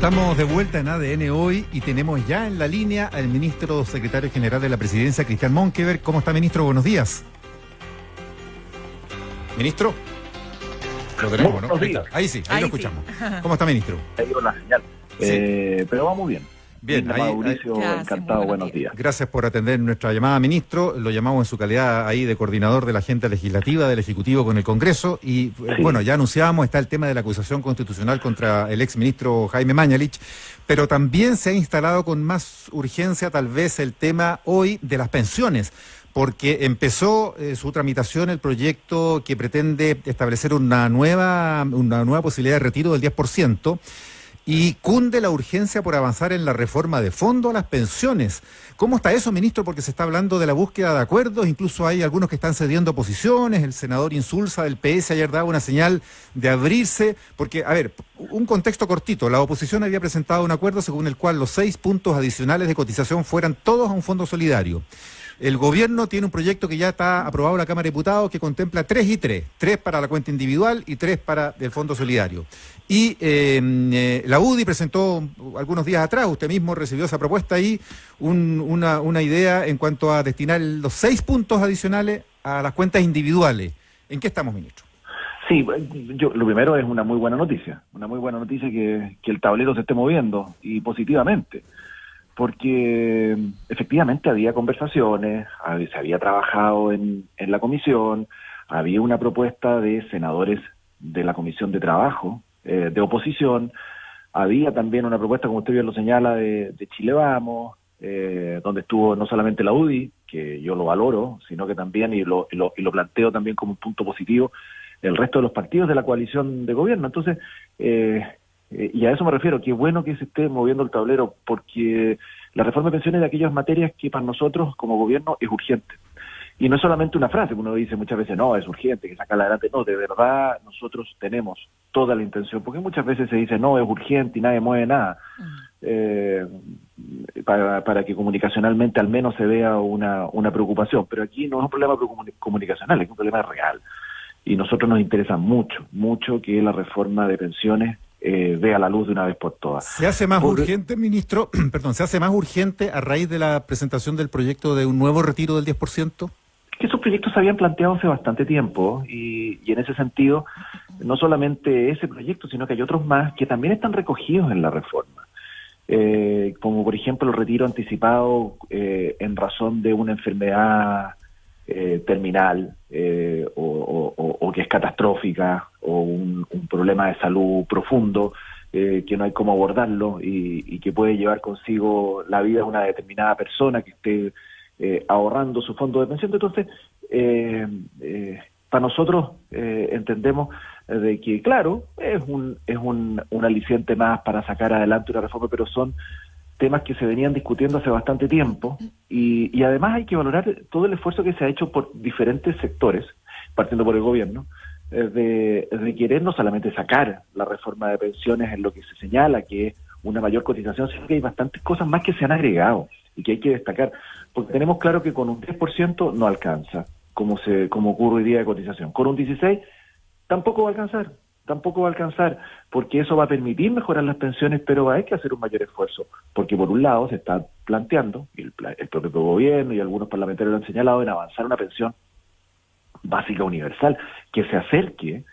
Estamos de vuelta en ADN hoy y tenemos ya en la línea al ministro secretario general de la Presidencia, Cristian Monkeberg. ¿Cómo está, ministro? Buenos días. ¿Ministro? Lo tenemos, ¿no? Ahí sí, ahí lo escuchamos. Sí. ¿Cómo está, ministro? Ahí dio la señal. Sí. Pero vamos bien. Bien, Mauricio, encantado, buenos días. Gracias por atender nuestra llamada, ministro. Lo llamamos en su calidad ahí de coordinador de la agenda legislativa del Ejecutivo con el Congreso. Y bueno, ya anunciábamos, está el tema de la acusación constitucional contra el exministro Jaime Mañalich, pero también se ha instalado con más urgencia tal vez el tema hoy de las pensiones, porque empezó su tramitación el proyecto que pretende establecer una nueva posibilidad de retiro del 10%. Y cunde la urgencia por avanzar en la reforma de fondo a las pensiones. ¿Cómo está eso, ministro? Porque se está hablando de la búsqueda de acuerdos, incluso hay algunos que están cediendo posiciones, el senador Insulza del PS ayer daba una señal de abrirse, porque, a ver, un contexto cortito, la oposición había presentado un acuerdo según el cual los 6 puntos adicionales de cotización fueran todos a un fondo solidario. El gobierno tiene un proyecto que ya está aprobado en la Cámara de Diputados que contempla 3 y 3. 3 para la cuenta individual y 3 para el Fondo Solidario. Y la UDI presentó algunos días atrás, usted mismo recibió esa propuesta ahí, una idea en cuanto a destinar los 6 puntos adicionales a las cuentas individuales. ¿En qué estamos, ministro? Sí, lo primero es una muy buena noticia que el tablero se esté moviendo y positivamente. Porque efectivamente había conversaciones, se había trabajado en la comisión, había una propuesta de senadores de la Comisión de Trabajo, de oposición, había también una propuesta, como usted bien lo señala, de Chile Vamos, donde estuvo no solamente la UDI, que yo lo valoro, sino que también, y lo planteo también como un punto positivo, el resto de los partidos de la coalición de gobierno. Entonces, y a eso me refiero, qué bueno que se esté moviendo el tablero, porque la reforma de pensiones es de aquellas materias que para nosotros como gobierno es urgente. Y no es solamente una frase, que uno dice muchas veces, no, es urgente, que sacarla adelante. No, de verdad nosotros tenemos toda la intención, porque muchas veces se dice, no, es urgente y nadie mueve nada, para que comunicacionalmente al menos se vea una preocupación. Pero aquí no es un problema comunicacional, es un problema real. Y nosotros nos interesa mucho que la reforma de pensiones vea la luz de una vez por todas. ¿Se hace más urgente, ministro? Perdón, ¿se hace más urgente a raíz de la presentación del proyecto de un nuevo retiro del 10%? Que esos proyectos se habían planteado hace bastante tiempo y en ese sentido, no solamente ese proyecto, sino que hay otros más que también están recogidos en la reforma. Como por ejemplo el retiro anticipado en razón de una enfermedad terminal o que es catastrófica o un problema de salud profundo que no hay cómo abordarlo y que puede llevar consigo la vida de una determinada persona que esté ahorrando su fondo de pensión. Entonces, para nosotros entendemos de que, claro, es un aliciente más para sacar adelante una reforma, pero son temas que se venían discutiendo hace bastante tiempo y además hay que valorar todo el esfuerzo que se ha hecho por diferentes sectores, partiendo por el gobierno, de querer no solamente sacar la reforma de pensiones en lo que se señala, que es una mayor cotización, sino que hay bastantes cosas más que se han agregado y que hay que destacar, porque tenemos claro que con un 10% no alcanza, como ocurre hoy día de cotización. Con un 16% tampoco va a alcanzar, porque eso va a permitir mejorar las pensiones, pero hay que hacer un mayor esfuerzo, porque por un lado se está planteando, y el propio gobierno y algunos parlamentarios lo han señalado, en avanzar una pensión básica universal, que se acerque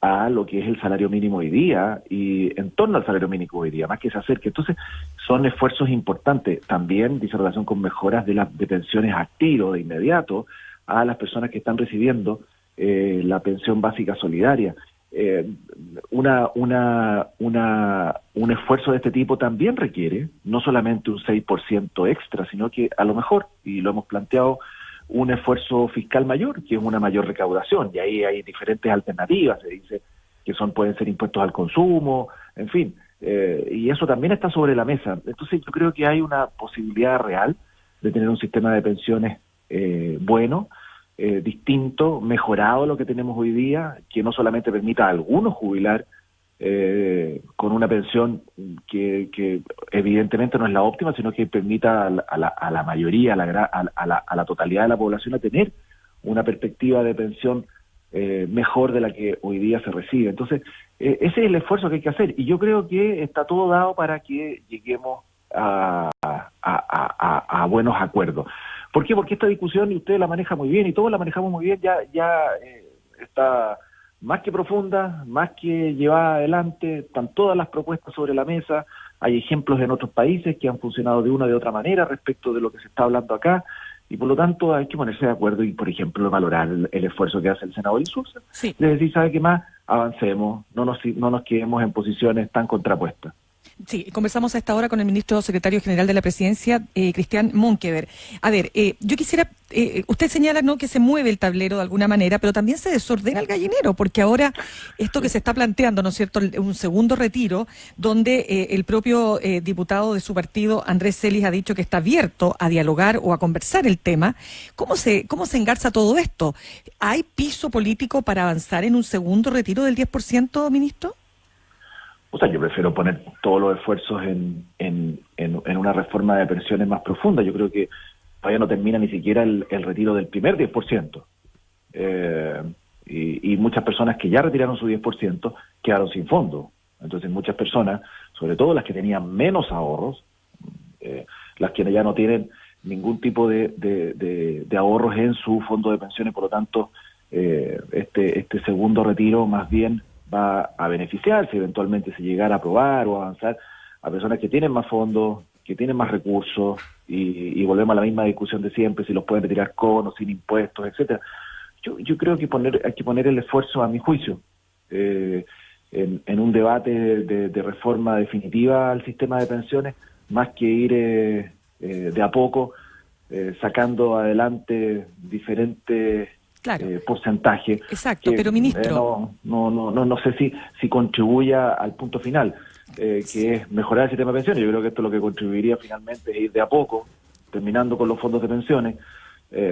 a lo que es el salario mínimo hoy día, y en torno al salario mínimo hoy día, más que se acerque. Entonces, son esfuerzos importantes. También dice relación con mejoras de pensiones a tiro, de inmediato, a las personas que están recibiendo la pensión básica solidaria. Un esfuerzo de este tipo también requiere no solamente un 6% extra, sino que a lo mejor, y lo hemos planteado, un esfuerzo fiscal mayor, que es una mayor recaudación, y ahí hay diferentes alternativas, se dice que pueden ser impuestos al consumo, en fin, y eso también está sobre la mesa. Entonces yo creo que hay una posibilidad real de tener un sistema de pensiones bueno, distinto, mejorado a lo que tenemos hoy día, que no solamente permita a algunos jubilar con una pensión que evidentemente no es la óptima, sino que permita a la mayoría, a la totalidad de la población a tener una perspectiva de pensión mejor de la que hoy día se recibe. Entonces, ese es el esfuerzo que hay que hacer, y yo creo que está todo dado para que lleguemos a buenos acuerdos. ¿Por qué? Porque esta discusión, y usted la maneja muy bien, y todos la manejamos muy bien, ya está más que profunda, más que llevada adelante, están todas las propuestas sobre la mesa, hay ejemplos en otros países que han funcionado de una o de otra manera respecto de lo que se está hablando acá, y por lo tanto hay que ponerse de acuerdo y, por ejemplo, valorar el esfuerzo que hace el senador Insulza. Sí. Es decir, ¿sabe qué más? Avancemos, no nos quedemos en posiciones tan contrapuestas. Sí, conversamos a esta hora con el ministro secretario general de la Presidencia, Christian Monkever. A ver, yo quisiera, usted señala, ¿no?, que se mueve el tablero de alguna manera, pero también se desordena el gallinero, porque ahora esto que se está planteando, ¿no es cierto?, un segundo retiro, donde el propio diputado de su partido, Andrés Celis, ha dicho que está abierto a dialogar o a conversar el tema. ¿Cómo se engarza todo esto? ¿Hay piso político para avanzar en un segundo retiro del 10%, ministro? O sea, yo prefiero poner todos los esfuerzos en una reforma de pensiones más profunda. Yo creo que todavía no termina ni siquiera el retiro del primer 10%. Y muchas personas que ya retiraron su 10% quedaron sin fondo. Entonces muchas personas, sobre todo las que tenían menos ahorros, las que ya no tienen ningún tipo de ahorros en su fondo de pensiones, por lo tanto, este segundo retiro más bien va a beneficiar, si eventualmente se llegara a aprobar o a avanzar, a personas que tienen más fondos, que tienen más recursos, y volvemos a la misma discusión de siempre, si los pueden retirar con o sin impuestos, etcétera. Yo creo que hay que poner el esfuerzo, a mi juicio, en un debate de reforma definitiva al sistema de pensiones, más que ir de a poco sacando adelante diferentes porcentaje. Exacto, pero ministro, no sé si contribuya al punto final, que es mejorar el sistema de pensiones. Yo creo que esto lo que contribuiría finalmente es ir de a poco, terminando con los fondos de pensiones,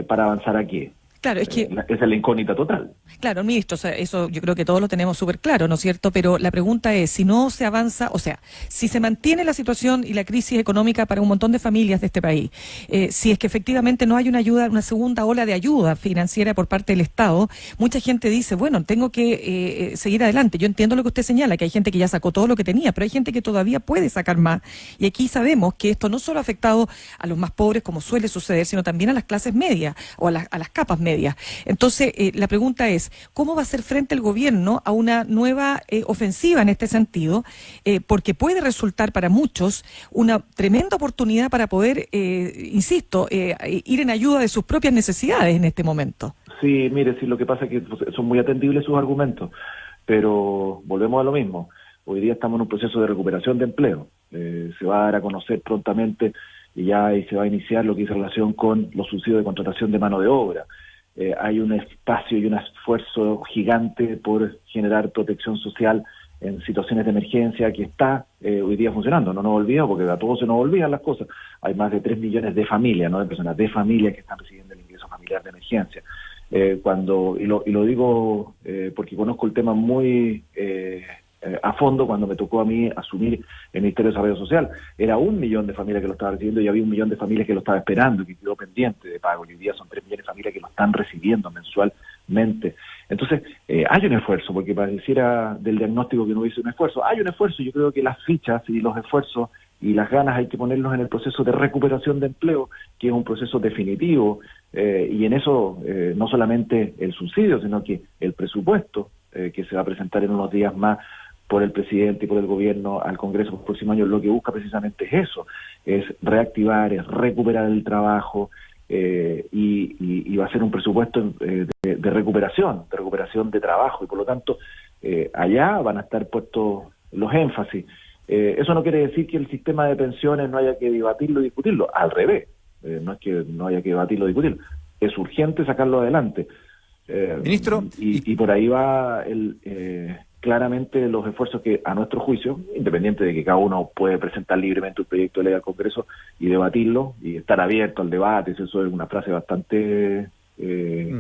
para avanzar aquí. Claro, es que esa es la incógnita total. Claro, ministro, o sea, eso yo creo que todos lo tenemos súper claro, ¿no es cierto? Pero la pregunta es, si no se avanza, o sea, si se mantiene la situación y la crisis económica para un montón de familias de este país, si es que efectivamente no hay una ayuda, una segunda ola de ayuda financiera por parte del Estado, mucha gente dice, bueno, tengo que seguir adelante. Yo entiendo lo que usted señala, que hay gente que ya sacó todo lo que tenía, pero hay gente que todavía puede sacar más. Y aquí sabemos que esto no solo ha afectado a los más pobres, como suele suceder, sino también a las clases medias o a las capas medias. Entonces, la pregunta es, ¿cómo va a hacer frente el gobierno a una nueva ofensiva en este sentido? Porque puede resultar para muchos una tremenda oportunidad para poder, insisto, ir en ayuda de sus propias necesidades en este momento. Sí, mire, sí, lo que pasa es que son muy atendibles sus argumentos, pero volvemos a lo mismo. Hoy día estamos en un proceso de recuperación de empleo. Se va a dar a conocer prontamente y se va a iniciar lo que es relación con los subsidios de contratación de mano de obra. Hay un espacio y un esfuerzo gigante por generar protección social en situaciones de emergencia que está hoy día funcionando. No nos olvidemos, porque a todos se nos olvidan las cosas. Hay más de 3 millones de familias, no de personas, de familias que están recibiendo el ingreso familiar de emergencia. Y lo digo porque conozco el tema muy a fondo cuando me tocó a mí asumir el Ministerio de Desarrollo Social. Era 1 millón de familias que lo estaban recibiendo y había 1 millón de familias que lo estaban esperando y que quedó pendiente de pago. Y hoy día son 3 millones de familias que lo están recibiendo mensualmente. Entonces, hay un esfuerzo, porque pareciera del diagnóstico que no hubiese un esfuerzo. Hay un esfuerzo, yo creo que las fichas y los esfuerzos y las ganas hay que ponerlos en el proceso de recuperación de empleo, que es un proceso definitivo, y en eso no solamente el subsidio, sino que el presupuesto que se va a presentar en unos días más por el presidente y por el gobierno al Congreso por el próximo año, lo que busca precisamente es eso, es reactivar, es recuperar el trabajo, y va a ser un presupuesto de recuperación de trabajo, y por lo tanto allá van a estar puestos los énfasis. Eso no quiere decir que el sistema de pensiones no haya que debatirlo y discutirlo, al revés, no es que no haya que debatirlo y discutirlo, es urgente sacarlo adelante. Ministro, y por ahí va claramente los esfuerzos que, a nuestro juicio, independiente de que cada uno puede presentar libremente un proyecto de ley al Congreso y debatirlo y estar abierto al debate, eso es una frase bastante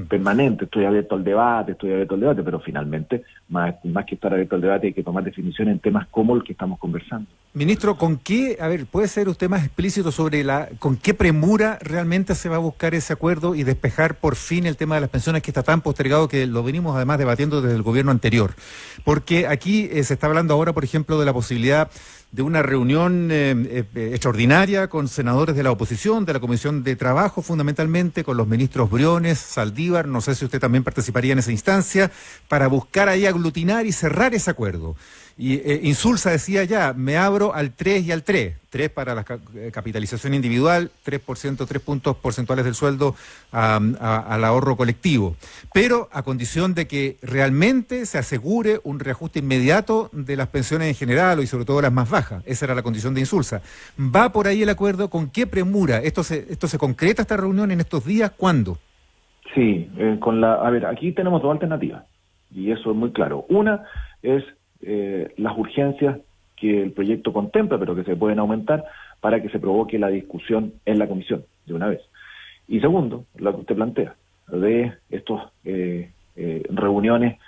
permanente. Estoy abierto al debate, pero finalmente, más que estar abierto al debate, hay que tomar definición en temas como el que estamos conversando. Ministro, ¿con qué, puede ser usted más explícito sobre con qué premura realmente se va a buscar ese acuerdo y despejar por fin el tema de las pensiones, que está tan postergado que lo venimos además debatiendo desde el gobierno anterior? Porque aquí se está hablando ahora, por ejemplo, de la posibilidad de una reunión extraordinaria con senadores de la oposición, de la Comisión de Trabajo fundamentalmente, con los ministros Briones, Saldívar, no sé si usted también participaría en esa instancia, para buscar ahí aglutinar y cerrar ese acuerdo. Y Insulza decía ya, me abro al 3 y al 3. 3 para la capitalización individual, 3%, 3 puntos porcentuales del sueldo al ahorro colectivo. Pero a condición de que realmente se asegure un reajuste inmediato de las pensiones en general y sobre todo las más bajas. Esa era la condición de Insulza. ¿Va por ahí el acuerdo? ¿Con qué premura? ¿Esto se concreta, esta reunión, en estos días? ¿Cuándo? Sí, aquí tenemos dos alternativas. Y eso es muy claro. Una es las urgencias que el proyecto contempla, pero que se pueden aumentar para que se provoque la discusión en la comisión de una vez. Y segundo, lo que usted plantea, de estos reuniones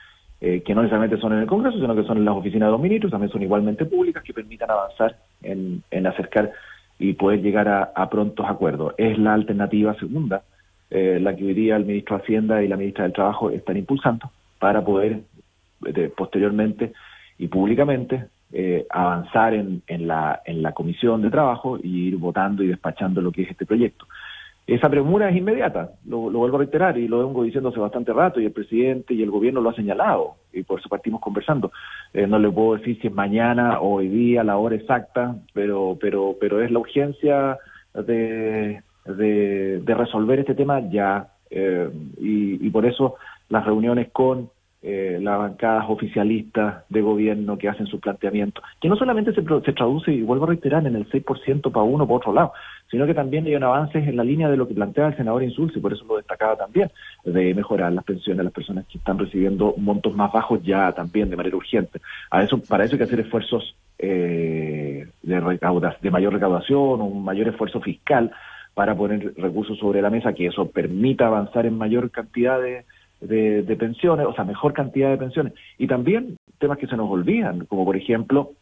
que no necesariamente son en el Congreso, sino que son en las oficinas de los ministros, también son igualmente públicas, que permitan avanzar en acercar y poder llegar a prontos acuerdos. Es la alternativa segunda, la que hoy día el ministro de Hacienda y la ministra del Trabajo están impulsando para poder posteriormente y públicamente avanzar en la Comisión de Trabajo y ir votando y despachando lo que es este proyecto. Esa premura es inmediata, lo vuelvo a reiterar y lo vengo diciendo hace bastante rato, y el presidente y el gobierno lo ha señalado, y por eso partimos conversando. No le puedo decir si es mañana o hoy día, la hora exacta, pero es la urgencia de resolver este tema ya, y por eso las reuniones con las bancadas oficialistas de gobierno que hacen sus planteamientos, que no solamente se traduce, y vuelvo a reiterar, en el 6% para uno o para otro lado, sino que también hay un avance en la línea de lo que plantea el senador Insulza, y por eso lo destacaba también, de mejorar las pensiones de las personas que están recibiendo montos más bajos ya también de manera urgente. Para eso hay que hacer esfuerzos de mayor recaudación, un mayor esfuerzo fiscal para poner recursos sobre la mesa, que eso permita avanzar en mayor cantidad de pensiones, o sea, mejor cantidad de pensiones. Y también temas que se nos olvidan, como por ejemplo,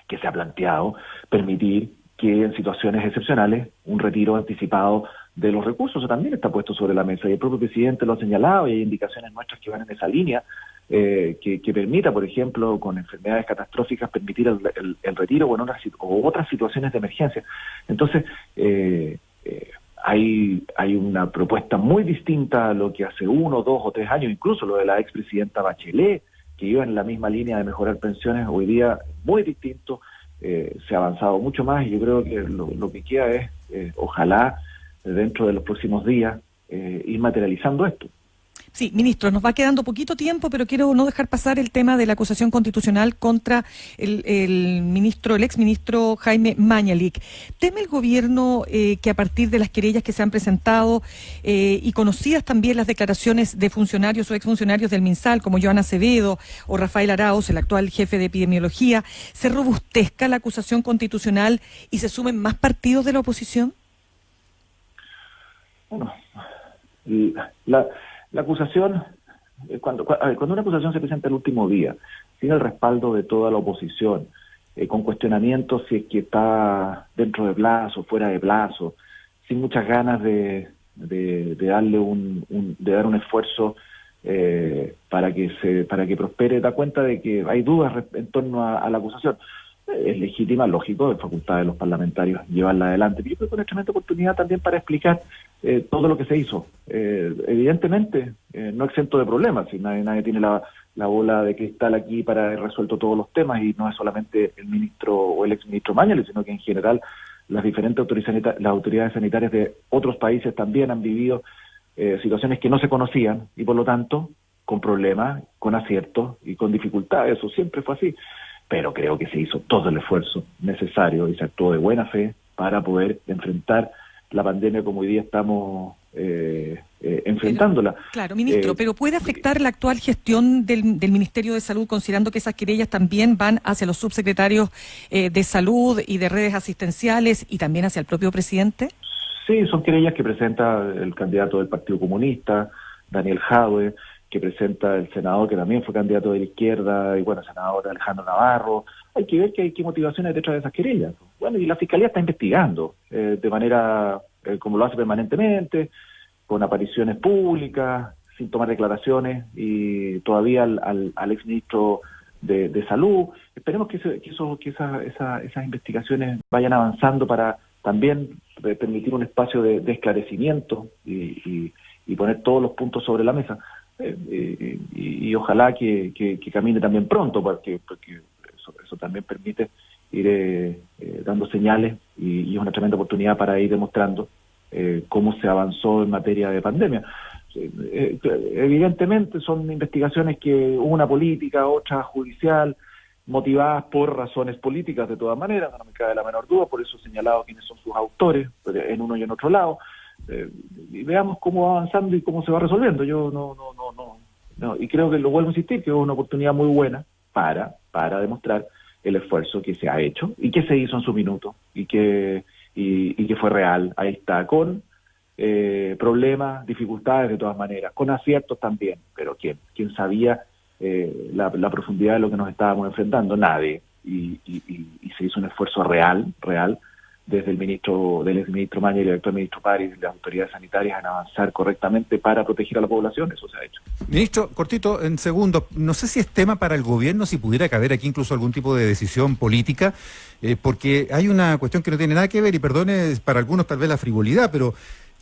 que se ha planteado permitir que en situaciones excepcionales un retiro anticipado de los recursos. Eso también está puesto sobre la mesa, y el propio presidente lo ha señalado, y hay indicaciones nuestras que van en esa línea, que permita, por ejemplo, con enfermedades catastróficas, permitir el retiro o otras situaciones de emergencia. Entonces, hay una propuesta muy distinta a lo que hace 1, 2 o 3 años, incluso lo de la expresidenta Bachelet, que iba en la misma línea de mejorar pensiones. Hoy día muy distinto, se ha avanzado mucho más, y yo creo que lo que queda es, ojalá, dentro de los próximos días, ir materializando esto. Sí, ministro, nos va quedando poquito tiempo, pero quiero no dejar pasar el tema de la acusación constitucional contra el exministro Jaime Mañalich. ¿Teme el gobierno que a partir de las querellas que se han presentado y conocidas también las declaraciones de funcionarios o exfuncionarios del MinSal, como Joana Acevedo o Rafael Arauz, el actual jefe de epidemiología, se robustezca la acusación constitucional y se sumen más partidos de la oposición? Bueno, la acusación, cuando una acusación se presenta el último día, sin el respaldo de toda la oposición, con cuestionamientos si es que está dentro de plazo, fuera de plazo, sin muchas ganas de darle dar un esfuerzo para que prospere, da cuenta de que hay dudas en torno a la acusación. Es legítima, lógico, es facultad de los parlamentarios llevarla adelante. Pero yo creo que es una tremenda oportunidad también para explicar todo lo que se hizo. Evidentemente, no exento de problemas, si nadie tiene la bola de cristal aquí para haber resuelto todos los temas, y no es solamente el ministro o el exministro Mañalich, sino que en general las diferentes autoridades sanitarias de otros países también han vivido situaciones que no se conocían, y por lo tanto, con problemas, con aciertos y con dificultades. Eso siempre fue así. Pero creo que se hizo todo el esfuerzo necesario y se actuó de buena fe para poder enfrentar la pandemia como hoy día estamos enfrentándola. Claro, ministro, pero ¿puede afectar la actual gestión del Ministerio de Salud, considerando que esas querellas también van hacia los subsecretarios de Salud y de redes asistenciales y también hacia el propio presidente? Sí, son querellas que presenta el candidato del Partido Comunista, Daniel Jadwe, que presenta el senador que también fue candidato de la izquierda, y bueno, el senador Alejandro Navarro. Hay que ver qué motivaciones hay detrás de esas querellas. Bueno, y la Fiscalía está investigando de manera, como lo hace permanentemente, con apariciones públicas, sin tomar declaraciones, y todavía al exministro de Salud. Esperemos que esas investigaciones vayan avanzando para también permitir un espacio de esclarecimiento y poner todos los puntos sobre la mesa. Y ojalá que camine también pronto, porque eso también permite ir dando señales y es una tremenda oportunidad para ir demostrando cómo se avanzó en materia de pandemia. Evidentemente son investigaciones que una política, otra judicial, motivadas por razones políticas de todas maneras, no me cabe la menor duda, por eso he señalado quiénes son sus autores, en uno y en otro lado, y veamos cómo va avanzando y cómo se va resolviendo. Yo no, y creo que lo vuelvo a insistir, que es una oportunidad muy buena para demostrar el esfuerzo que se ha hecho y que se hizo en su minuto y que fue real. Ahí está, con problemas, dificultades de todas maneras, con aciertos también, pero ¿quién sabía la profundidad de lo que nos estábamos enfrentando? Nadie. Y se hizo un esfuerzo real, desde del exministro Maña y el actual ministro París y las autoridades sanitarias en avanzar correctamente para proteger a la población. Eso se ha hecho. Ministro, cortito, en segundo, no sé si es tema para el gobierno, si pudiera caber aquí incluso algún tipo de decisión política, porque hay una cuestión que no tiene nada que ver, y perdone para algunos tal vez la frivolidad, pero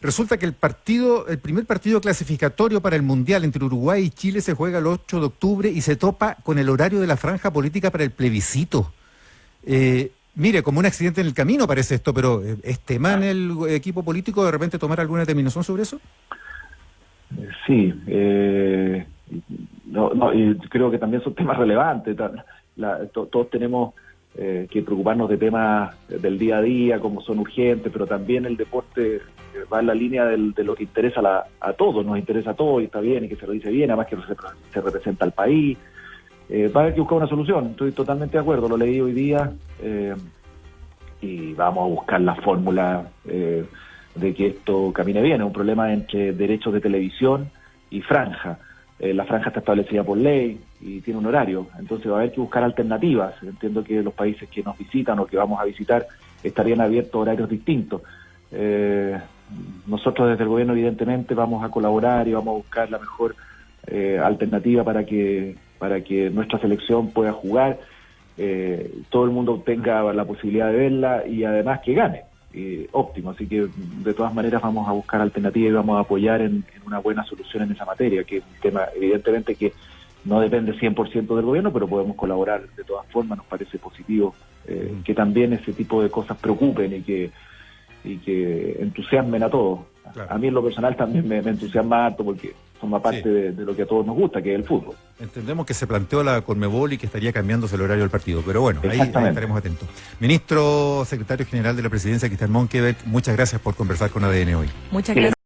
resulta que el primer partido clasificatorio para el Mundial entre Uruguay y Chile se juega el 8 de octubre y se topa con el horario de la franja política para el plebiscito. Mire, como un accidente en el camino parece esto, pero ¿es tema en el equipo político de repente tomar alguna determinación sobre eso? Sí, y creo que también son temas relevantes. Todos tenemos que preocuparnos de temas del día a día, como son urgentes, pero también el deporte va en la línea de lo que interesa a todos, nos interesa a todos y está bien y que se lo dice bien, además que se representa al país. Va a haber que buscar una solución, estoy totalmente de acuerdo, lo leí hoy día y vamos a buscar la fórmula de que esto camine bien. Es un problema entre derechos de televisión y franja. La franja está establecida por ley y tiene un horario, entonces va a haber que buscar alternativas. Entiendo que los países que nos visitan o que vamos a visitar estarían abiertos a horarios distintos. Nosotros desde el gobierno evidentemente vamos a colaborar y vamos a buscar la mejor alternativa para que nuestra selección pueda jugar, todo el mundo tenga la posibilidad de verla y además que gane. Óptimo, así que de todas maneras vamos a buscar alternativas y vamos a apoyar en una buena solución en esa materia, que es un tema evidentemente que no depende 100% del gobierno, pero podemos colaborar de todas formas. Nos parece positivo que también ese tipo de cosas preocupen y que entusiasmen a todos. Claro. A mí en lo personal también me entusiasma harto porque forma parte de lo que a todos nos gusta, que es el fútbol. Entendemos que se planteó la Conmebol y que estaría cambiándose el horario del partido, pero bueno, ahí estaremos atentos. Ministro Secretario General de la Presidencia, Cristian Monkeberg, muchas gracias por conversar con ADN hoy. Muchas gracias.